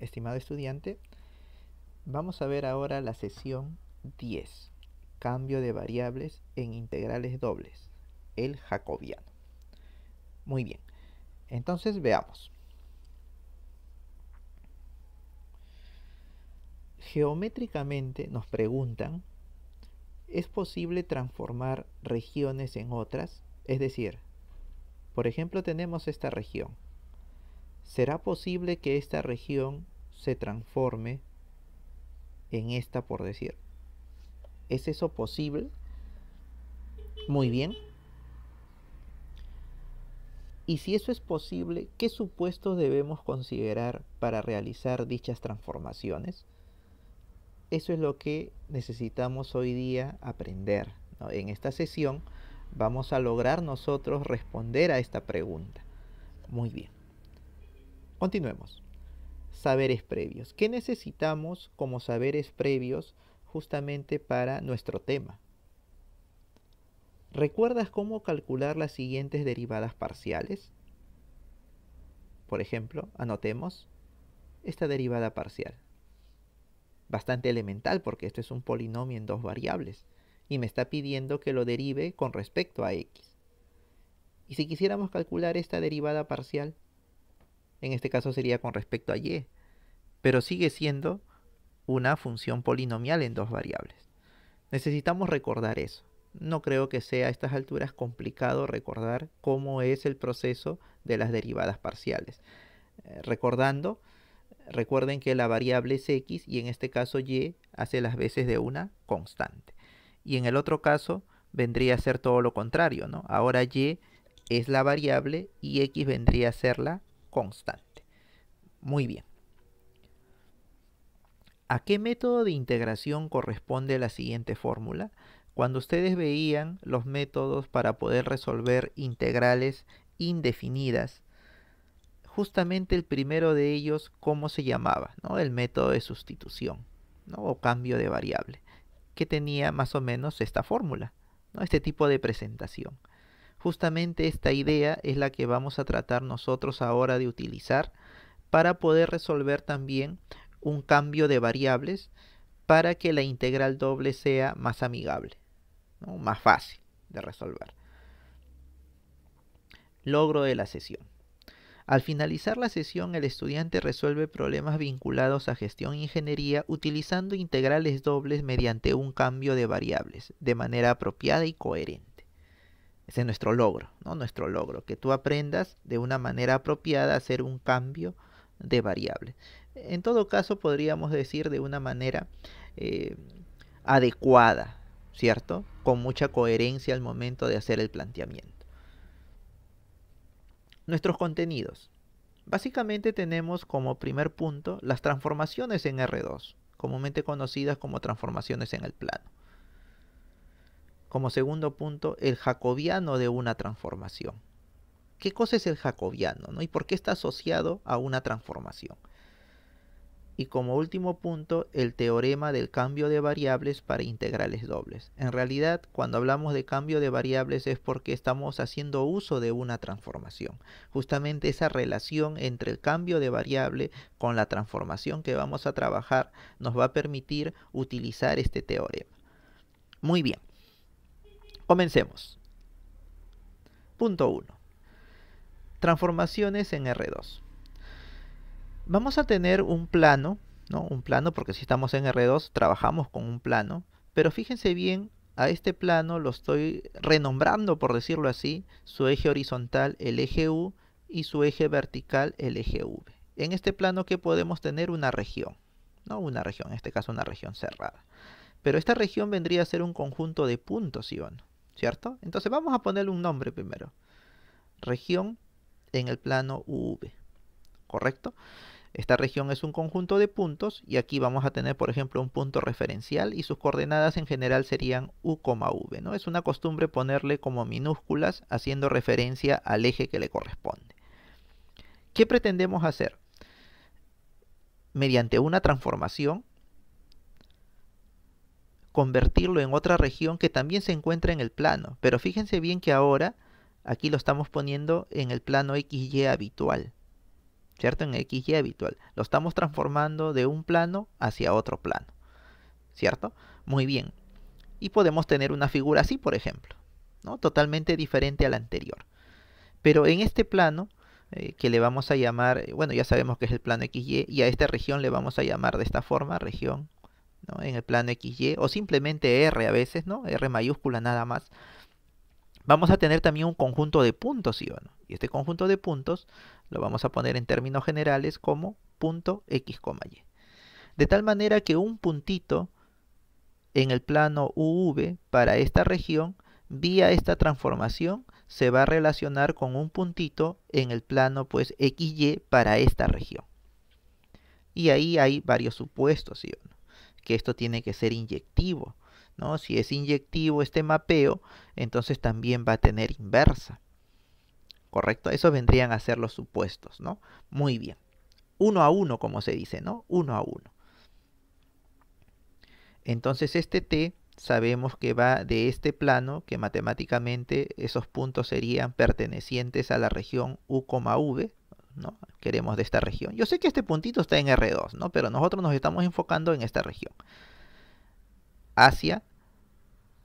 estimado estudiante, vamos a ver ahora la sesión 10, cambio de variables en integrales dobles, el jacobiano. Muy bien, entonces veamos. Geométricamente nos preguntan, ¿es posible transformar regiones en otras? Es decir, por ejemplo tenemos esta región. ¿Será posible que esta región se transforme en esta, por decir? ¿Es eso posible? Muy bien. Y si eso es posible, ¿qué supuestos debemos considerar para realizar dichas transformaciones? Eso es lo que necesitamos hoy día aprender, ¿no? En esta sesión vamos a lograr nosotros responder a esta pregunta. Muy bien. Continuemos. Saberes previos. ¿Qué necesitamos como saberes previos justamente para nuestro tema? ¿Recuerdas cómo calcular las siguientes derivadas parciales? Por ejemplo, anotemos esta derivada parcial. Bastante elemental porque esto es un polinomio en dos variables y me está pidiendo que lo derive con respecto a x. Y si quisiéramos calcular esta derivada parcial, en este caso sería con respecto a y, pero sigue siendo una función polinomial en dos variables. Necesitamos recordar eso. No creo que sea a estas alturas complicado recordar cómo es el proceso de las derivadas parciales. Recuerden que la variable es x y en este caso y hace las veces de una constante. Y en el otro caso vendría a ser todo lo contrario, ¿no? Ahora y es la variable y x vendría a ser la constante. Muy bien. ¿A qué método de integración corresponde la siguiente fórmula? Cuando ustedes veían los métodos para poder resolver integrales indefinidas, justamente el primero de ellos, ¿cómo se llamaba? ¿No? El método de sustitución, ¿no? O cambio de variable, que tenía más o menos esta fórmula, ¿no? Este tipo de presentación. Justamente esta idea es la que vamos a tratar nosotros ahora de utilizar para poder resolver también un cambio de variables para que la integral doble sea más amigable, ¿no? Más fácil de resolver. Logro de la sesión. Al finalizar la sesión, el estudiante resuelve problemas vinculados a gestión e ingeniería utilizando integrales dobles mediante un cambio de variables de manera apropiada y coherente. Ese es nuestro logro, ¿no? Nuestro logro, que tú aprendas de una manera apropiada a hacer un cambio de variables. En todo caso, podríamos decir de una manera adecuada, ¿cierto? Con mucha coherencia al momento de hacer el planteamiento. Nuestros contenidos. Básicamente tenemos como primer punto las transformaciones en R2, comúnmente conocidas como transformaciones en el plano. Como segundo punto, el jacobiano de una transformación. ¿Qué cosa es el jacobiano, ¿no? ¿Y por qué está asociado a una transformación? Y como último punto, el teorema del cambio de variables para integrales dobles. En realidad, cuando hablamos de cambio de variables es porque estamos haciendo uso de una transformación. Justamente esa relación entre el cambio de variable con la transformación que vamos a trabajar nos va a permitir utilizar este teorema. Muy bien. Comencemos. Punto 1. Transformaciones en R2. Vamos a tener un plano, ¿no? Un plano porque si estamos en R2 trabajamos con un plano, pero fíjense bien, a este plano lo estoy renombrando, por decirlo así, su eje horizontal, el eje U, y su eje vertical, el eje V. En este plano que podemos tener una región, ¿no? Una región, en este caso una región cerrada. Pero esta región vendría a ser un conjunto de puntos, ¿sí o no? ¿Cierto? Entonces vamos a ponerle un nombre primero. Región en el plano UV, ¿correcto? Esta región es un conjunto de puntos y aquí vamos a tener, por ejemplo, un punto referencial y sus coordenadas en general serían U, V, ¿no? Es una costumbre ponerle como minúsculas haciendo referencia al eje que le corresponde. ¿Qué pretendemos hacer? Mediante una transformación, convertirlo en otra región que también se encuentra en el plano. Pero fíjense bien que ahora aquí lo estamos poniendo en el plano XY habitual. ¿cierto? En XY habitual. Lo estamos transformando de un plano hacia otro plano, ¿cierto? Muy bien. Y podemos tener una figura así, por ejemplo, ¿no? Totalmente diferente a la anterior. Pero en este plano, que le vamos a llamar, bueno, ya sabemos que es el plano XY, y a esta región le vamos a llamar de esta forma, región, ¿no? En el plano XY, o simplemente R a veces, ¿no? R mayúscula nada más. Vamos a tener también un conjunto de puntos, ¿sí o no? Y este conjunto de puntos lo vamos a poner en términos generales como punto X, Y. De tal manera que un puntito en el plano UV para esta región, vía esta transformación, se va a relacionar con un puntito en el plano pues XY para esta región. Y ahí hay varios supuestos, ¿sí o no? Que esto tiene que ser inyectivo, ¿no? Si es inyectivo este mapeo, entonces también va a tener inversa. ¿Correcto? Eso vendrían a ser los supuestos, ¿no? Muy bien. Uno a uno, como se dice, ¿no? Uno a uno. Entonces este T sabemos que va de este plano, que matemáticamente esos puntos serían pertenecientes a la región U, V, ¿no? Queremos de esta región. Yo sé que este puntito está en R2, ¿no? Pero nosotros nos estamos enfocando en esta región. Hacia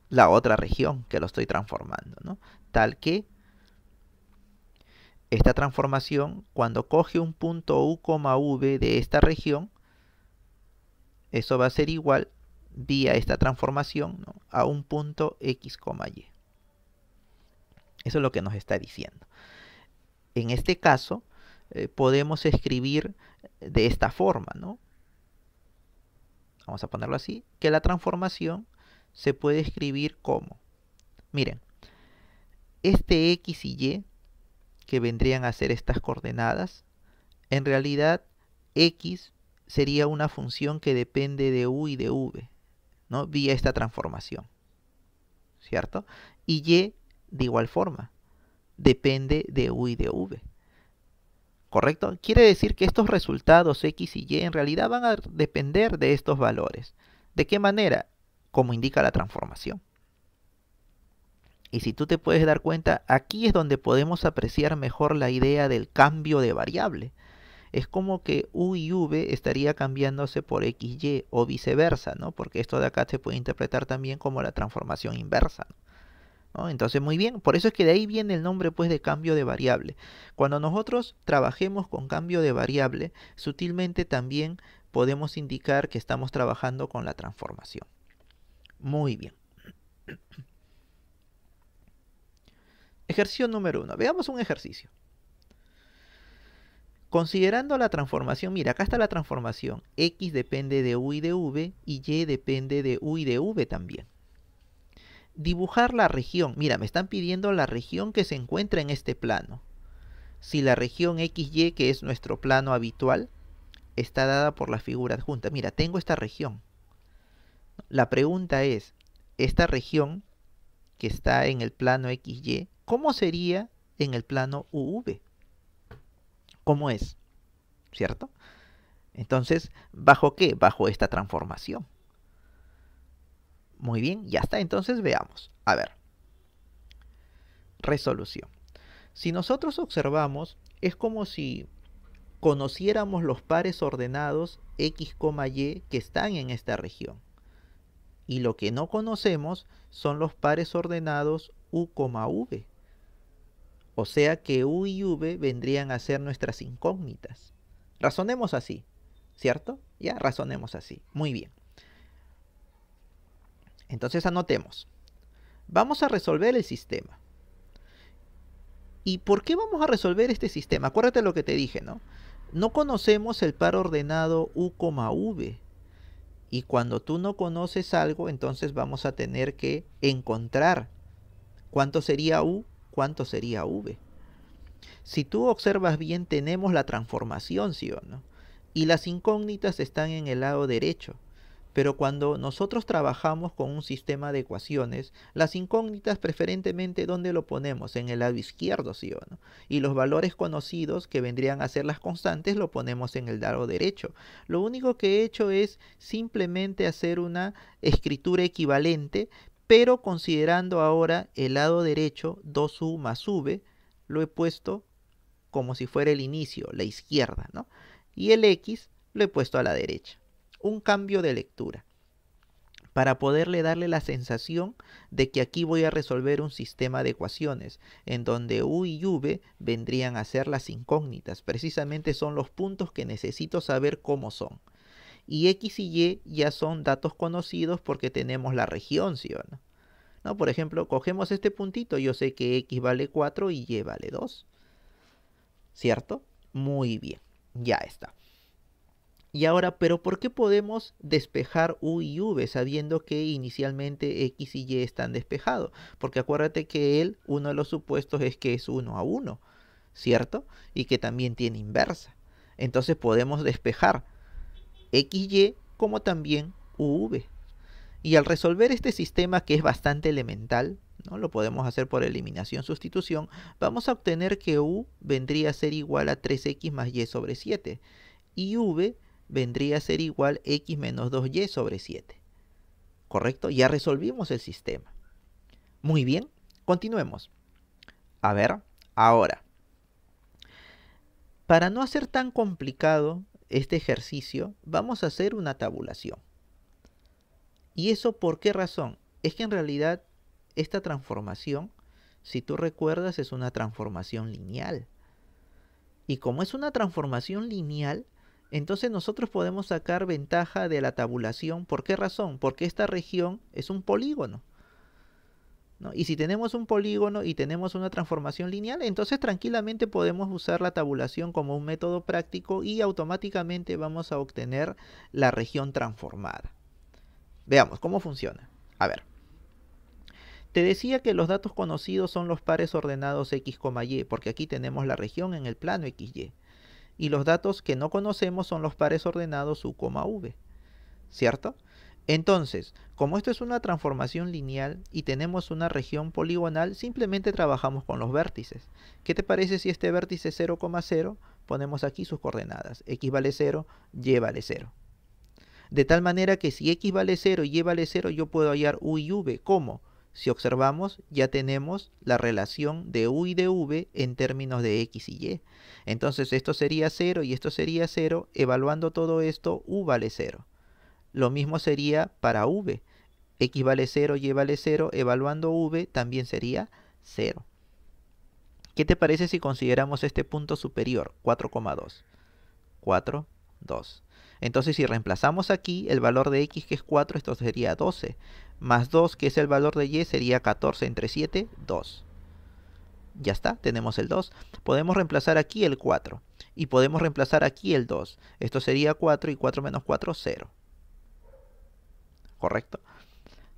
la otra región que lo estoy transformando, ¿no? Tal que esta transformación, cuando coge un punto U, V de esta región, eso va a ser igual vía esta transformación, ¿no? A un punto X, Y. Eso es lo que nos está diciendo. En este caso, podemos escribir de esta forma, ¿no? Vamos a ponerlo así, que la transformación se puede escribir como, miren, este X y Y, que vendrían a ser estas coordenadas, en realidad X sería una función que depende de U y de V, ¿no? Vía esta transformación, ¿cierto? Y Y, de igual forma, depende de U y de V. ¿Correcto? Quiere decir que estos resultados X y Y en realidad van a depender de estos valores. ¿De qué manera? Como indica la transformación. Y si tú te puedes dar cuenta, aquí es donde podemos apreciar mejor la idea del cambio de variable. Es como que U y V estaría cambiándose por XY o viceversa, ¿no? Porque esto de acá se puede interpretar también como la transformación inversa, ¿no? Entonces, muy bien, por eso es que de ahí viene el nombre pues de cambio de variable. Cuando nosotros trabajemos con cambio de variable, sutilmente también podemos indicar que estamos trabajando con la transformación. Muy bien. Ejercicio número 1. Veamos un ejercicio. Considerando la transformación, mira, acá está la transformación. X depende de U y de V y Y depende de U y de V también. Dibujar la región. Mira, me están pidiendo la región que se encuentra en este plano. Si la región XY, que es nuestro plano habitual, está dada por la figura adjunta. Mira, tengo esta región. La pregunta es, esta región que está en el plano XY, ¿cómo sería en el plano UV? ¿Cómo es? ¿Cierto? Entonces, ¿bajo qué? Bajo esta transformación. Muy bien, ya está. Entonces veamos. A ver. Resolución. Si nosotros observamos, es como si conociéramos los pares ordenados X, Y que están en esta región. Y lo que no conocemos son los pares ordenados U, V. O sea que U y V vendrían a ser nuestras incógnitas. Razonemos así, ¿cierto? Ya, razonemos así. Muy bien. Entonces anotemos. Vamos a resolver el sistema. ¿Y por qué vamos a resolver este sistema? Acuérdate lo que te dije, ¿no? No conocemos el par ordenado U, V. Y cuando tú no conoces algo, entonces vamos a tener que encontrar cuánto sería U, cuánto sería V. Si tú observas bien, tenemos la transformación, ¿sí o no? Y las incógnitas están en el lado derecho. Pero cuando nosotros trabajamos con un sistema de ecuaciones, las incógnitas preferentemente, ¿dónde lo ponemos? En el lado izquierdo, ¿sí o no? Y los valores conocidos, que vendrían a ser las constantes, lo ponemos en el lado derecho. Lo único que he hecho es simplemente hacer una escritura equivalente, pero considerando ahora el lado derecho, 2u más v, lo he puesto como si fuera el inicio, la izquierda, ¿no? Y el X lo he puesto a la derecha. Un cambio de lectura para poderle darle la sensación de que aquí voy a resolver un sistema de ecuaciones, en donde U y V vendrían a ser las incógnitas. Precisamente son los puntos que necesito saber cómo son. Y X y Y ya son datos conocidos porque tenemos la región, ¿sí o no? ¿No? Por ejemplo, cogemos este puntito, yo sé que X vale 4 y Y vale 2. ¿Cierto? Muy bien, ya está. Y ahora, ¿pero por qué podemos despejar U y V sabiendo que inicialmente X y Y están despejados? Porque acuérdate que uno de los supuestos es que es 1 a 1, ¿cierto? Y que también tiene inversa. Entonces podemos despejar XY como también UV. Y al resolver este sistema que es bastante elemental, ¿no? Lo podemos hacer por eliminación sustitución, vamos a obtener que U vendría a ser igual a 3X más Y sobre 7 y V vendría a ser igual X menos 2Y sobre 7. ¿Correcto? Ya resolvimos el sistema. Muy bien, continuemos. A ver, ahora, para no hacer tan complicado este ejercicio, vamos a hacer una tabulación. ¿Y eso por qué razón? Es que en realidad esta transformación, si tú recuerdas, es una transformación lineal. Y como es una transformación lineal, entonces nosotros podemos sacar ventaja de la tabulación. ¿Por qué razón? Porque esta región es un polígono, ¿no? Y si tenemos un polígono y tenemos una transformación lineal, entonces tranquilamente podemos usar la tabulación como un método práctico y automáticamente vamos a obtener la región transformada. Veamos cómo funciona. A ver. Te decía que los datos conocidos son los pares ordenados X, Y, porque aquí tenemos la región en el plano XY. Y los datos que no conocemos son los pares ordenados U, V, ¿cierto? Entonces, como esto es una transformación lineal y tenemos una región poligonal, simplemente trabajamos con los vértices. ¿Qué te parece si este vértice 0,0 ponemos aquí sus coordenadas? X vale 0, Y vale 0. De tal manera que si X vale 0 y Y vale 0, yo puedo hallar U y V. ¿Cómo? Si observamos, ya tenemos la relación de U y de V en términos de X y Y. Entonces esto sería 0 y esto sería 0. Evaluando todo esto, U vale 0. Lo mismo sería para V. X vale 0, Y vale 0. Evaluando V también sería 0. ¿Qué te parece si consideramos este punto superior? 4,2. 4, 2. Entonces si reemplazamos aquí el valor de X, que es 4, esto sería 12. Más 2, que es el valor de Y, sería 14. Entre 7, 2. Ya está, tenemos el 2. Podemos reemplazar aquí el 4. Y podemos reemplazar aquí el 2. Esto sería 4 y 4 menos 4, 0. ¿Correcto?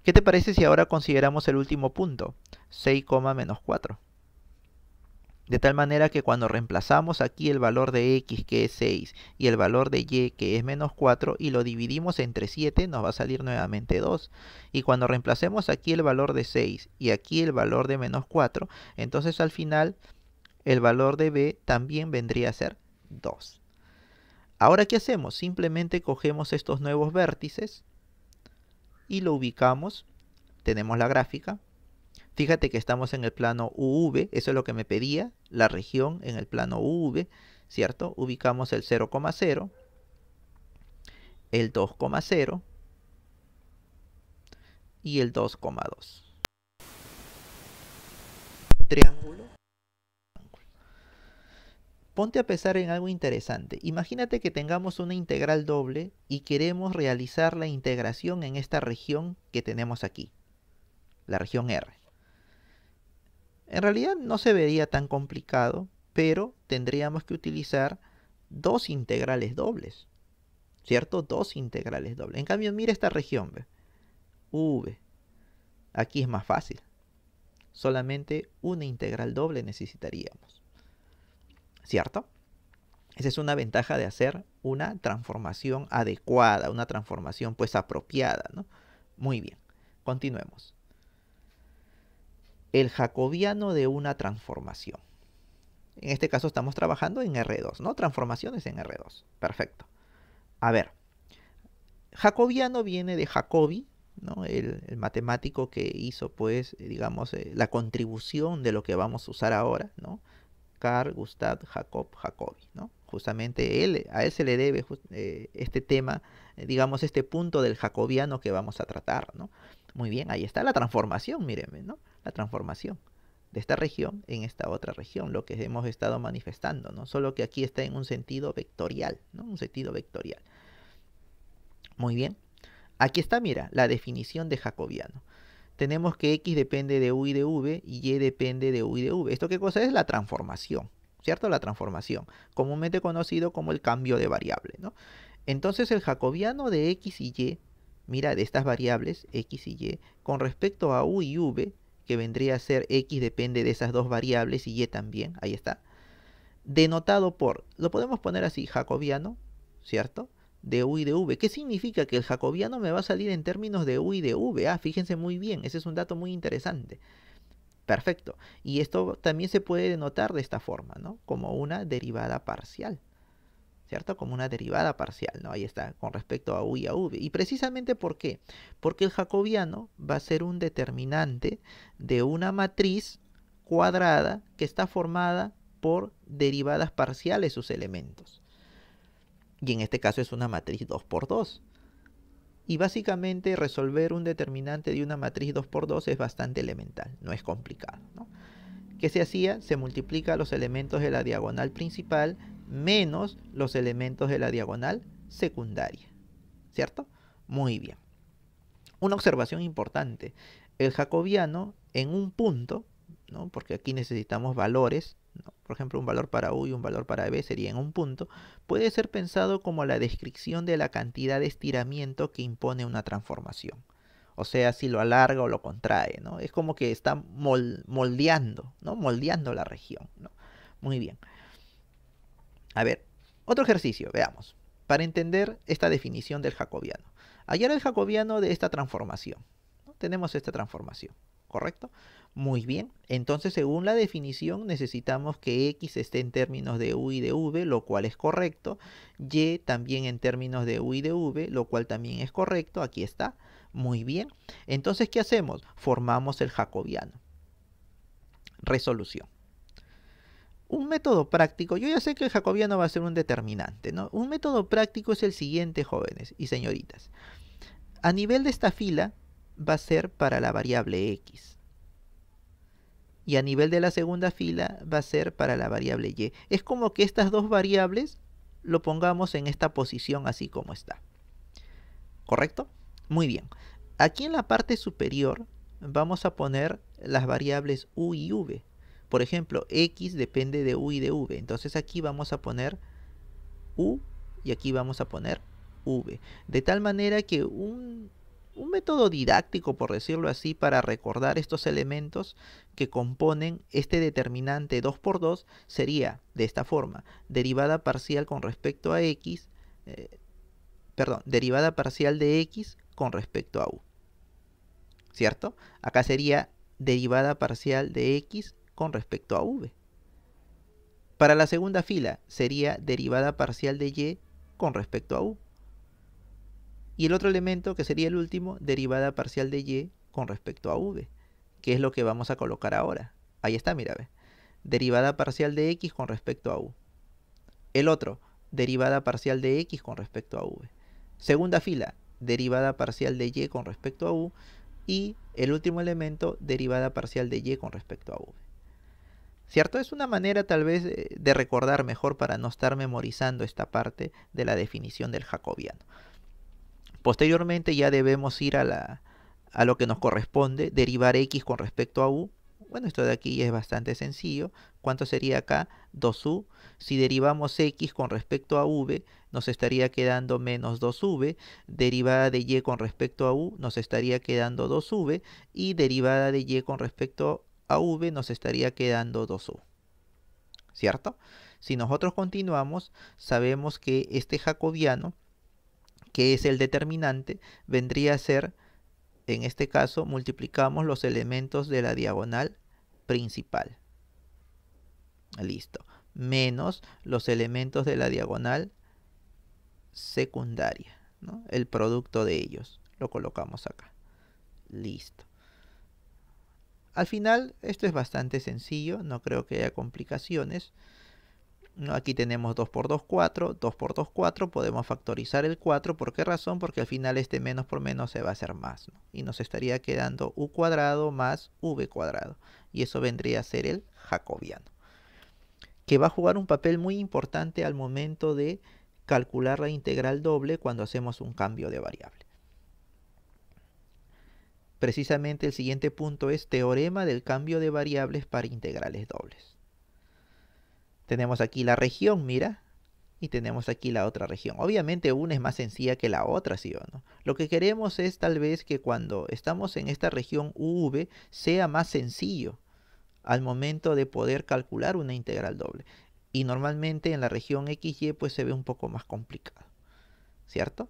¿Qué te parece si ahora consideramos el último punto? 6, menos 4. De tal manera que cuando reemplazamos aquí el valor de X, que es 6, y el valor de Y, que es menos 4, y lo dividimos entre 7, nos va a salir nuevamente 2. Y cuando reemplacemos aquí el valor de 6 y aquí el valor de menos 4, entonces al final el valor de B también vendría a ser 2. Ahora, ¿qué hacemos? Simplemente cogemos estos nuevos vértices y lo ubicamos. Tenemos la gráfica. Fíjate que estamos en el plano UV, eso es lo que me pedía, la región en el plano UV, ¿cierto? Ubicamos el 0,0, el 2,0 y el 2,2. Triángulo. Ponte a pensar en algo interesante. Imagínate que tengamos una integral doble y queremos realizar la integración en esta región que tenemos aquí, la región R. En realidad no se vería tan complicado, pero tendríamos que utilizar dos integrales dobles, ¿cierto? Dos integrales dobles. En cambio, mira esta región, ¿ve? V. Aquí es más fácil. Solamente una integral doble necesitaríamos, ¿cierto? Esa es una ventaja de hacer una transformación adecuada, una transformación pues apropiada, ¿no? Muy bien, continuemos. El jacobiano de una transformación. En este caso estamos trabajando en R2, ¿no? Transformaciones en R2. Perfecto. A ver, jacobiano viene de Jacobi, ¿no? El matemático que hizo, pues, digamos, la contribución de lo que vamos a usar ahora, ¿no? Carl Gustav Jacob Jacobi, ¿no? Justamente él, a él se le debe este tema, digamos, este punto del jacobiano que vamos a tratar, ¿no? Muy bien, ahí está la transformación, mírenme, ¿no? La transformación de esta región en esta otra región, lo que hemos estado manifestando, ¿no? Solo que aquí está en un sentido vectorial, ¿no? Un sentido vectorial. Muy bien. Aquí está, mira, la definición de jacobiano. Tenemos que X depende de U y de V y Y depende de U y de V. ¿Esto qué cosa es? La transformación, ¿cierto? La transformación, comúnmente conocido como el cambio de variable, ¿no? Entonces el jacobiano de X y Y, mira, de estas variables X y Y, con respecto a U y V, que vendría a ser X depende de esas dos variables y Y también, ahí está, denotado por, lo podemos poner así, jacobiano, ¿cierto? De U y de V. ¿Qué significa? Que el jacobiano me va a salir en términos de U y de V. Ah, fíjense muy bien, ese es un dato muy interesante. Perfecto. Y esto también se puede denotar de esta forma, ¿no? Como una derivada parcial, ¿cierto? Como una derivada parcial, ¿no? Ahí está, con respecto a U y a V. ¿Y precisamente por qué? Porque el jacobiano va a ser un determinante de una matriz cuadrada que está formada por derivadas parciales sus elementos. Y en este caso es una matriz 2 por 2. Y básicamente resolver un determinante de una matriz 2 por 2 es bastante elemental, no es complicado, ¿no? ¿Qué se hacía? Se multiplica los elementos de la diagonal principal menos los elementos de la diagonal secundaria, ¿cierto? Muy bien. Una observación importante, el jacobiano en un punto, ¿no? Porque aquí necesitamos valores, ¿no? Por ejemplo, un valor para U y un valor para V sería en un punto, puede ser pensado como la descripción de la cantidad de estiramiento que impone una transformación. O sea, si lo alarga o lo contrae, ¿no? Es como que está moldeando, ¿no? Moldeando la región, ¿no? Muy bien. A ver, otro ejercicio, veamos, para entender esta definición del jacobiano. Hallar el jacobiano de esta transformación, ¿no? Tenemos esta transformación, ¿correcto? Muy bien, entonces según la definición necesitamos que X esté en términos de U y de V, lo cual es correcto. Y también en términos de U y de V, lo cual también es correcto. Aquí está, muy bien. Entonces, ¿qué hacemos? Formamos el jacobiano. Resolución. Un método práctico, yo ya sé que el jacobiano va a ser un determinante, ¿no? Un método práctico es el siguiente, jóvenes y señoritas. A nivel de esta fila va a ser para la variable X. Y a nivel de la segunda fila va a ser para la variable Y. Es como que estas dos variables lo pongamos en esta posición así como está. ¿Correcto? Muy bien. Aquí en la parte superior vamos a poner las variables U y V. Por ejemplo, X depende de U y de V. Entonces aquí vamos a poner U y aquí vamos a poner V. De tal manera que un método didáctico, por decirlo así, para recordar estos elementos que componen este determinante 2 por 2 sería de esta forma. Derivada parcial con respecto a X, derivada parcial de X con respecto a U. ¿Cierto? Acá sería derivada parcial de X con respecto a V. Para la segunda fila sería derivada parcial de Y con respecto a U. Y el otro elemento, que sería el último, derivada parcial de Y con respecto a V, que es lo que vamos a colocar ahora. Ahí está, mira, ve. Derivada parcial de X con respecto a U. El otro, derivada parcial de X con respecto a V. Segunda fila, derivada parcial de Y con respecto a U. Y el último elemento, derivada parcial de Y con respecto a V. ¿Cierto? Es una manera tal vez de recordar mejor para no estar memorizando esta parte de la definición del jacobiano. Posteriormente ya debemos ir a lo que nos corresponde, derivar X con respecto a U. Bueno, esto de aquí es bastante sencillo. ¿Cuánto sería acá? 2U. Si derivamos X con respecto a V, nos estaría quedando menos 2V. Derivada de Y con respecto a U, nos estaría quedando 2V. Y derivada de Y con respecto a V, nos estaría quedando 2U. ¿Cierto? Si nosotros continuamos, sabemos que este jacobiano, que es el determinante, vendría a ser, en este caso, multiplicamos los elementos de la diagonal principal. Listo. Menos los elementos de la diagonal secundaria, ¿no? El producto de ellos. Lo colocamos acá. Listo. Al final, esto es bastante sencillo, no creo que haya complicaciones. ¿No? Aquí tenemos 2 por 2, 4, 2 por 2, 4, podemos factorizar el 4, ¿por qué razón? Porque al final este menos por menos se va a hacer más, ¿no? Y nos estaría quedando u cuadrado más v cuadrado, y eso vendría a ser el jacobiano, que va a jugar un papel muy importante al momento de calcular la integral doble cuando hacemos un cambio de variable. Precisamente el siguiente punto es teorema del cambio de variables para integrales dobles. Tenemos aquí la región, mira, y tenemos aquí la otra región. Obviamente una es más sencilla que la otra, ¿sí o no? Lo que queremos es tal vez que cuando estamos en esta región UV sea más sencillo al momento de poder calcular una integral doble. Y normalmente en la región XY pues se ve un poco más complicado, ¿cierto?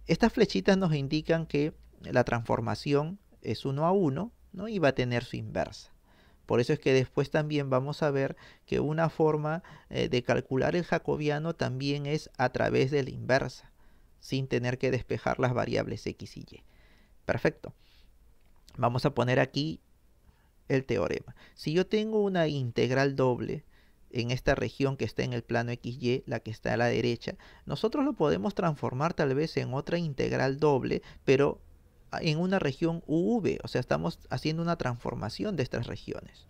Estas flechitas nos indican que la transformación es 1 a 1, ¿no? Y va a tener su inversa. Por eso es que después también vamos a ver que una forma de calcular el jacobiano también es a través de la inversa, sin tener que despejar las variables x y y. Perfecto. Vamos a poner aquí el teorema. Si yo tengo una integral doble en esta región que está en el plano XY, la que está a la derecha, nosotros lo podemos transformar tal vez en otra integral doble, pero en una región UV, o sea, estamos haciendo una transformación de estas regiones.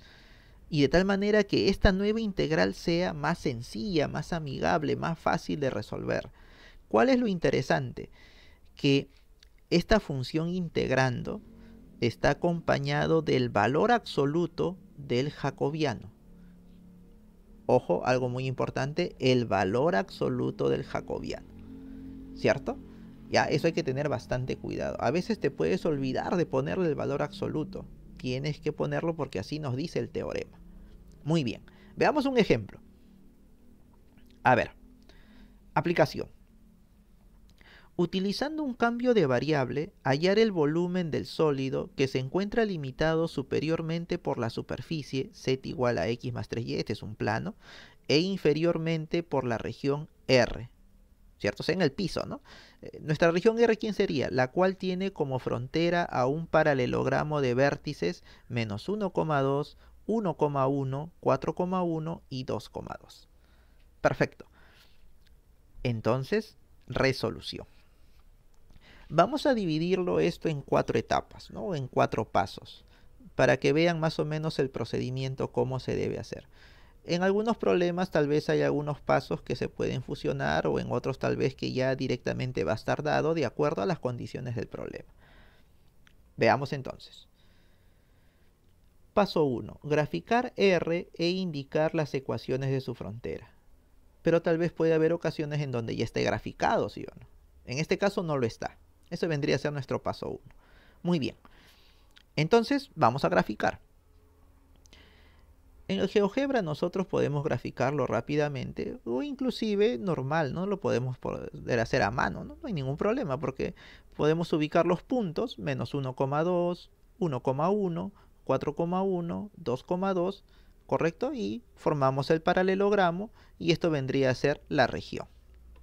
Y de tal manera que esta nueva integral sea más sencilla, más amigable, más fácil de resolver. ¿Cuál es lo interesante? Que esta función integrando está acompañado del valor absoluto del jacobiano. Ojo, algo muy importante, el valor absoluto del jacobiano, ¿cierto? Ya, eso hay que tener bastante cuidado. A veces te puedes olvidar de ponerle el valor absoluto. Tienes que ponerlo porque así nos dice el teorema. Muy bien, veamos un ejemplo. A ver, aplicación. Utilizando un cambio de variable, hallar el volumen del sólido que se encuentra limitado superiormente por la superficie z igual a x más 3y, este es un plano, e inferiormente por la región R, ¿cierto? O sea, en el piso, ¿no? Nuestra región R, ¿quién sería? La cual tiene como frontera a un paralelogramo de vértices menos 1,2, 1,1, 4,1 y 2,2. Perfecto. Entonces, resolución. Vamos a dividirlo esto en 4 etapas, ¿no? En 4 pasos, para que vean más o menos el procedimiento, cómo se debe hacer. En algunos problemas tal vez hay algunos pasos que se pueden fusionar o en otros tal vez que ya directamente va a estar dado de acuerdo a las condiciones del problema. Veamos entonces. Paso 1. Graficar R e indicar las ecuaciones de su frontera. Pero tal vez puede haber ocasiones en donde ya esté graficado, ¿sí o no? En este caso no lo está. Eso vendría a ser nuestro paso 1. Muy bien. Entonces vamos a graficar. En el GeoGebra nosotros podemos graficarlo rápidamente o inclusive normal, ¿no? Lo podemos poder hacer a mano, ¿no? No hay ningún problema porque podemos ubicar los puntos, menos 1,2, 1,1, 4,1, 2,2, ¿correcto? Y formamos el paralelogramo y esto vendría a ser la región,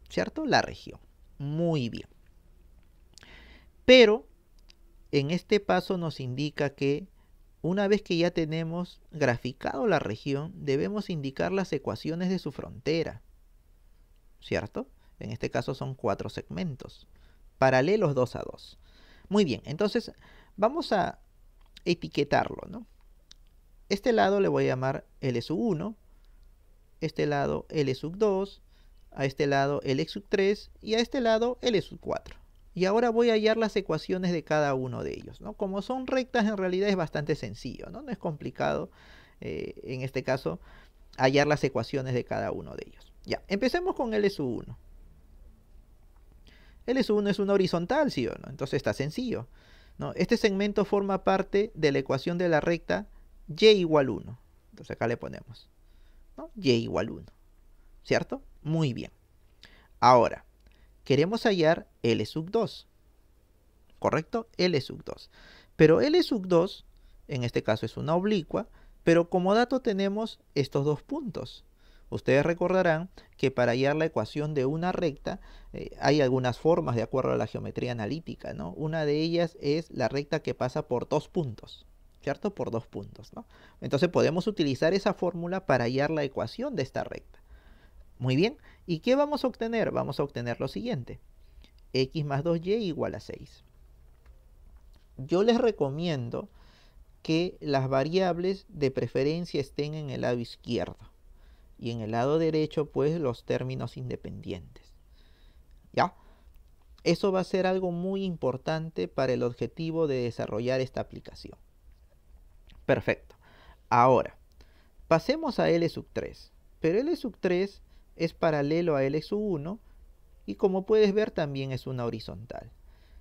¿cierto? La región. Muy bien. Pero en este paso nos indica que una vez que ya tenemos graficado la región, debemos indicar las ecuaciones de su frontera, ¿cierto? En este caso son 4 segmentos, paralelos 2 a 2. Muy bien, entonces vamos a etiquetarlo, ¿no? Este lado le voy a llamar L sub 1, este lado L sub 2, a este lado L sub 3 y a este lado L sub 4. Y ahora voy a hallar las ecuaciones de cada uno de ellos, ¿no? Como son rectas, en realidad es bastante sencillo, ¿no? No es complicado, en este caso, hallar las ecuaciones de cada uno de ellos. Ya, empecemos con L sub 1. L sub 1 es una horizontal, ¿sí o no? Entonces está sencillo, ¿no? Este segmento forma parte de la ecuación de la recta y igual 1. Entonces acá le ponemos, ¿no? Y igual 1, ¿cierto? Muy bien. Ahora, queremos hallar L sub 2, ¿correcto? L sub 2. Pero L sub 2, en este caso es una oblicua, pero como dato tenemos estos dos puntos. Ustedes recordarán que para hallar la ecuación de una recta hay algunas formas de acuerdo a la geometría analítica, ¿no? Una de ellas es la recta que pasa por dos puntos. ¿cierto? Por 2 puntos, ¿no? Entonces podemos utilizar esa fórmula para hallar la ecuación de esta recta. Muy bien, ¿y qué vamos a obtener? Vamos a obtener lo siguiente. X más 2y igual a 6. Yo les recomiendo que las variables de preferencia estén en el lado izquierdo y en el lado derecho pues los términos independientes. ¿Ya? Eso va a ser algo muy importante para el objetivo de desarrollar esta aplicación. Perfecto. Ahora, pasemos a L sub 3. Pero L sub 3 es paralelo a L sub 1 y como puedes ver también es una horizontal.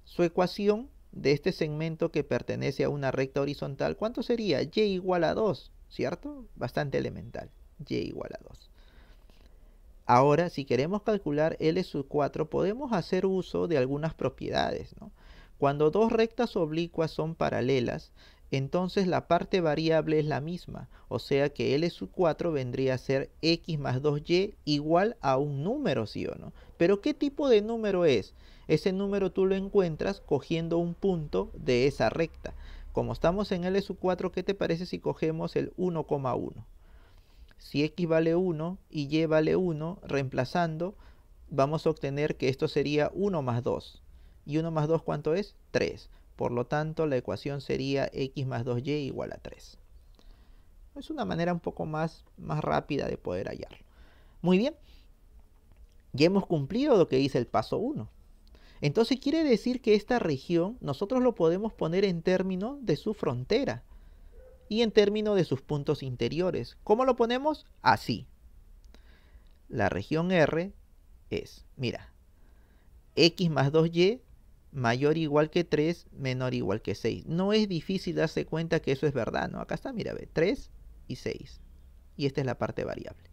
Su ecuación de este segmento que pertenece a una recta horizontal, ¿cuánto sería? Y igual a 2, ¿cierto? Bastante elemental. Y igual a 2. Ahora, si queremos calcular L sub 4, podemos hacer uso de algunas propiedades, ¿no? Cuando dos rectas oblicuas son paralelas, entonces la parte variable es la misma, o sea que L sub 4 vendría a ser x más 2y igual a un número, ¿sí o no? Pero ¿qué tipo de número es? Ese número tú lo encuentras cogiendo un punto de esa recta. Como estamos en L sub 4, ¿qué te parece si cogemos el 1,1? Si x vale 1 y y vale 1, reemplazando, vamos a obtener que esto sería 1 más 2. ¿Y 1 más 2 cuánto es? 3. Por lo tanto, la ecuación sería x más 2y igual a 3. Es una manera un poco más rápida de poder hallarlo. Muy bien. Ya hemos cumplido lo que dice el paso 1. Entonces quiere decir que esta región nosotros lo podemos poner en términos de su frontera y en términos de sus puntos interiores. ¿Cómo lo ponemos? Así. La región R es, mira, x más 2y mayor o igual que 3, menor o igual que 6. No es difícil darse cuenta que eso es verdad, ¿no? Acá está, mira, ve, 3 y 6. Y esta es la parte variable.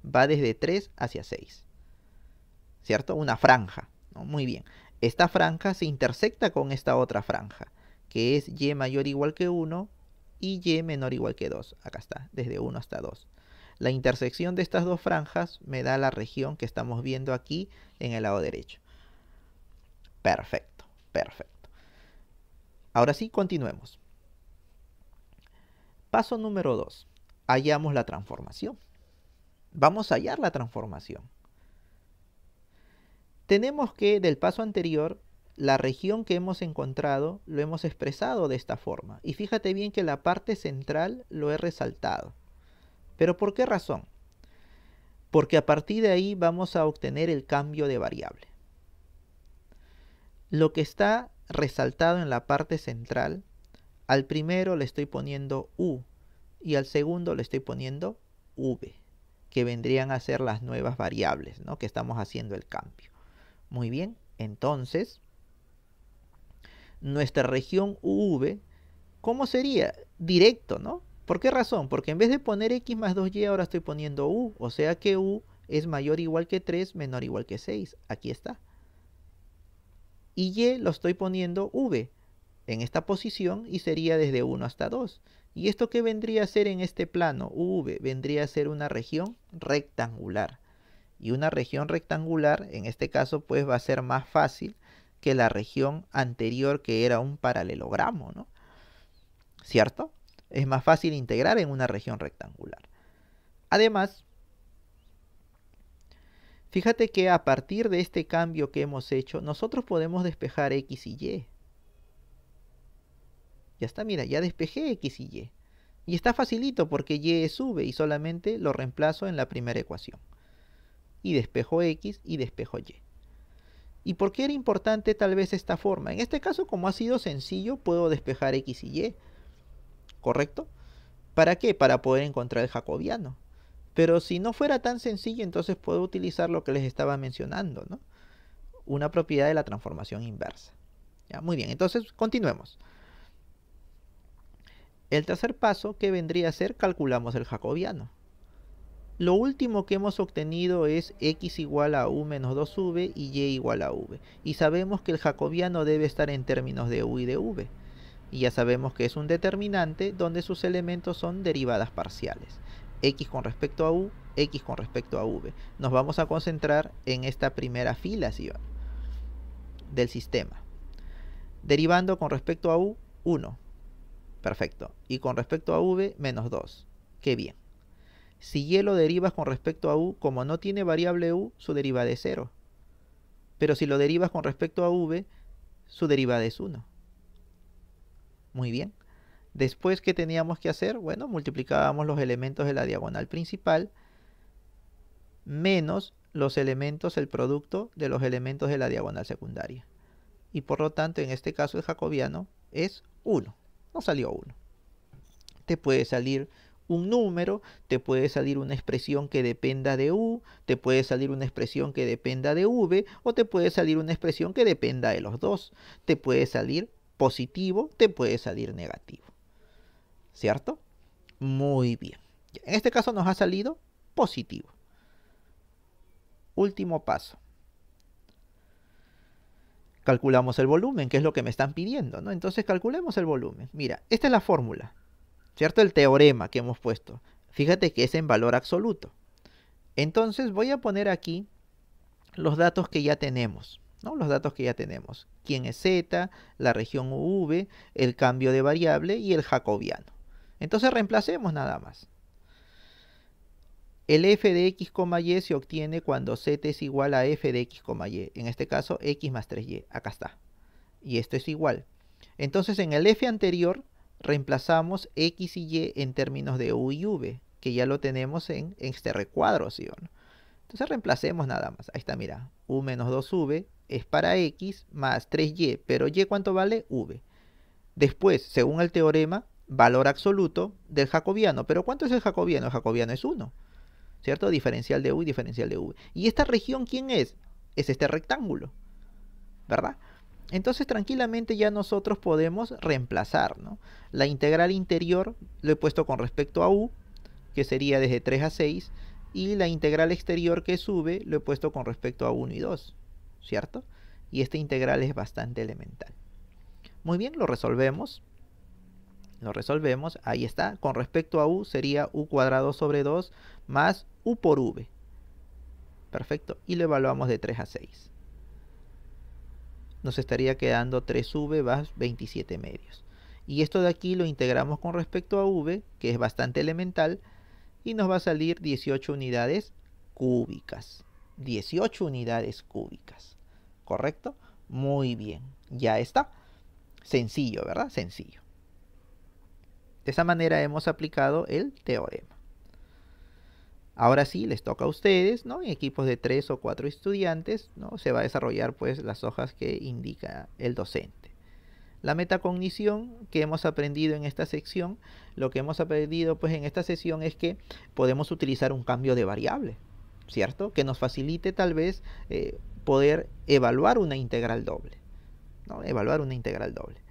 Va desde 3 hacia 6. ¿Cierto? Una franja, ¿no? Muy bien. Esta franja se intersecta con esta otra franja, que es y mayor o igual que 1 y y menor o igual que 2. Acá está, desde 1 hasta 2. La intersección de estas dos franjas me da la región que estamos viendo aquí en el lado derecho. Perfecto, perfecto. Ahora sí, continuemos. Paso número 2. Hallamos la transformación. Vamos a hallar la transformación. Tenemos que del paso anterior, la región que hemos encontrado lo hemos expresado de esta forma. Y fíjate bien que la parte central lo he resaltado. ¿Pero por qué razón? Porque a partir de ahí vamos a obtener el cambio de variable. Lo que está resaltado en la parte central, al primero le estoy poniendo u y al segundo le estoy poniendo v, que vendrían a ser las nuevas variables, ¿no? Que estamos haciendo el cambio. Muy bien, entonces, nuestra región UV, ¿cómo sería? Directo, ¿no? ¿Por qué razón? Porque en vez de poner x más 2y, ahora estoy poniendo u, o sea que u es mayor o igual que 3, menor o igual que 6. Aquí está. Y y lo estoy poniendo v en esta posición y sería desde 1 hasta 2. ¿Y esto qué vendría a ser en este plano? UV vendría a ser una región rectangular. Y una región rectangular, en este caso, pues va a ser más fácil que la región anterior que era un paralelogramo, ¿no? ¿Cierto? Es más fácil integrar en una región rectangular. Además, fíjate que a partir de este cambio que hemos hecho, nosotros podemos despejar x y y. Ya está, mira, ya despejé x y y. Y está facilito porque y es v y solamente lo reemplazo en la primera ecuación. Y despejo x y despejo y. ¿Y por qué era importante tal vez esta forma? En este caso, como ha sido sencillo, puedo despejar x y y. ¿Correcto? ¿Para qué? Para poder encontrar el jacobiano. Pero si no fuera tan sencillo, entonces puedo utilizar lo que les estaba mencionando, ¿no? Una propiedad de la transformación inversa. ¿Ya? Muy bien, entonces continuemos. El tercer paso, que vendría a ser, calculamos el jacobiano. Lo último que hemos obtenido es x igual a u menos 2v y y igual a v. Y sabemos que el jacobiano debe estar en términos de u y de v. Y ya sabemos que es un determinante donde sus elementos son derivadas parciales. X con respecto a u, x con respecto a v. Nos vamos a concentrar en esta primera fila, ¿sí? Del sistema. Derivando con respecto a u, 1. Perfecto. Y con respecto a v, menos 2. Qué bien. Si y lo derivas con respecto a u, como no tiene variable u, su derivada es 0. Pero si lo derivas con respecto a v, su derivada es 1. Muy bien. Después, ¿qué teníamos que hacer? Bueno, multiplicábamos los elementos de la diagonal principal menos los elementos, el producto de los elementos de la diagonal secundaria. Y por lo tanto, en este caso el jacobiano es 1. No salió 1. Te puede salir un número, te puede salir una expresión que dependa de u, te puede salir una expresión que dependa de v, o te puede salir una expresión que dependa de los dos. Te puede salir positivo, te puede salir negativo. ¿Cierto? Muy bien. En este caso nos ha salido positivo. Último paso. Calculamos el volumen, que es lo que me están pidiendo, ¿no? Entonces calculemos el volumen. Mira, esta es la fórmula, ¿cierto? El teorema que hemos puesto. Fíjate que es en valor absoluto. Entonces voy a poner aquí los datos que ya tenemos, ¿no? Los datos que ya tenemos. Quién es z, la región uv, el cambio de variable y el jacobiano. Entonces reemplacemos nada más. El f de x, y se obtiene cuando z es igual a f de x, y. En este caso, x más 3y. Acá está. Y esto es igual. Entonces, en el f anterior, reemplazamos x y y en términos de u y v, que ya lo tenemos en este recuadro, ¿sí o no? Entonces, reemplacemos nada más. Ahí está, mira. U menos 2v es para x más 3y. Pero y, ¿cuánto vale? V. Después, según el teorema, valor absoluto del jacobiano. ¿Pero cuánto es el jacobiano? El jacobiano es 1. ¿Cierto? Diferencial de u y diferencial de v. ¿Y esta región quién es? Es este rectángulo, ¿verdad? Entonces tranquilamente ya nosotros podemos reemplazar, ¿no? La integral interior lo he puesto con respecto a u, que sería desde 3 a 6, y la integral exterior que sube lo he puesto con respecto a 1 y 2, ¿cierto? Y esta integral es bastante elemental. Muy bien, lo resolvemos. Lo resolvemos, ahí está. Con respecto a u sería u cuadrado sobre 2 más u por v. Perfecto, y lo evaluamos de 3 a 6. Nos estaría quedando 3v más 27 medios. Y esto de aquí lo integramos con respecto a v, que es bastante elemental, y nos va a salir 18 unidades cúbicas. 18 unidades cúbicas. ¿Correcto? Muy bien, ya está. Sencillo, ¿verdad? Sencillo. De esa manera hemos aplicado el teorema. Ahora sí, les toca a ustedes, ¿no? En equipos de 3 o 4 estudiantes, ¿no? Se va a desarrollar pues las hojas que indica el docente. La metacognición que hemos aprendido en esta sección, lo que hemos aprendido pues en esta sesión es que podemos utilizar un cambio de variable, ¿cierto? Que nos facilite tal vez poder evaluar una integral doble, ¿no? Evaluar una integral doble.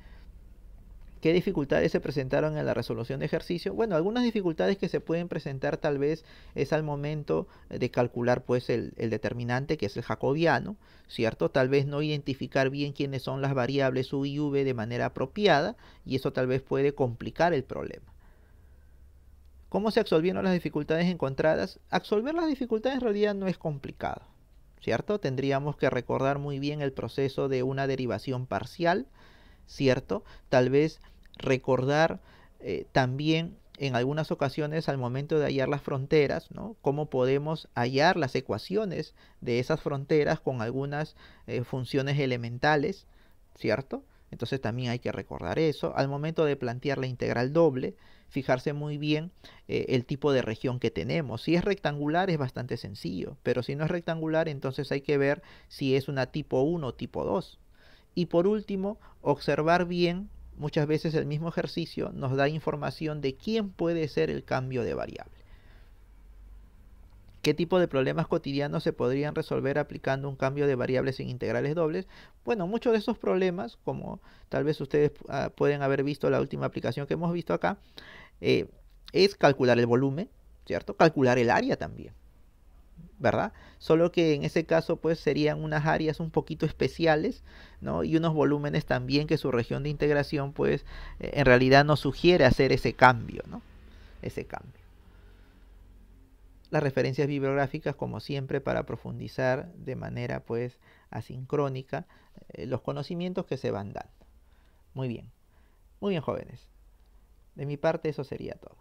¿Qué dificultades se presentaron en la resolución de ejercicio? Bueno, algunas dificultades que se pueden presentar tal vez es al momento de calcular pues el determinante, que es el jacobiano, ¿cierto? Tal vez no identificar bien quiénes son las variables u y v de manera apropiada, y eso tal vez puede complicar el problema. ¿Cómo se absolvieron las dificultades encontradas? Absolver las dificultades en realidad no es complicado, ¿cierto? Tendríamos que recordar muy bien el proceso de una derivación parcial, ¿cierto? Tal vez recordar también en algunas ocasiones al momento de hallar las fronteras, ¿no? Cómo podemos hallar las ecuaciones de esas fronteras con algunas funciones elementales, ¿cierto? Entonces también hay que recordar eso. Al momento de plantear la integral doble, fijarse muy bien el tipo de región que tenemos. Si es rectangular es bastante sencillo, pero si no es rectangular, entonces hay que ver si es una tipo 1 o tipo 2. Y por último, observar bien, muchas veces el mismo ejercicio nos da información de quién puede ser el cambio de variable. ¿Qué tipo de problemas cotidianos se podrían resolver aplicando un cambio de variables en integrales dobles? Bueno, muchos de esos problemas, como tal vez ustedes pueden haber visto la última aplicación que hemos visto acá, es calcular el volumen, ¿cierto? Calcular el área también, ¿verdad? Solo que en ese caso pues serían unas áreas un poquito especiales, ¿no? Y unos volúmenes también que su región de integración pues en realidad nos sugiere hacer ese cambio, ¿no? Ese cambio. Las referencias bibliográficas, como siempre, para profundizar de manera pues asincrónica los conocimientos que se van dando. Muy bien jóvenes. De mi parte eso sería todo.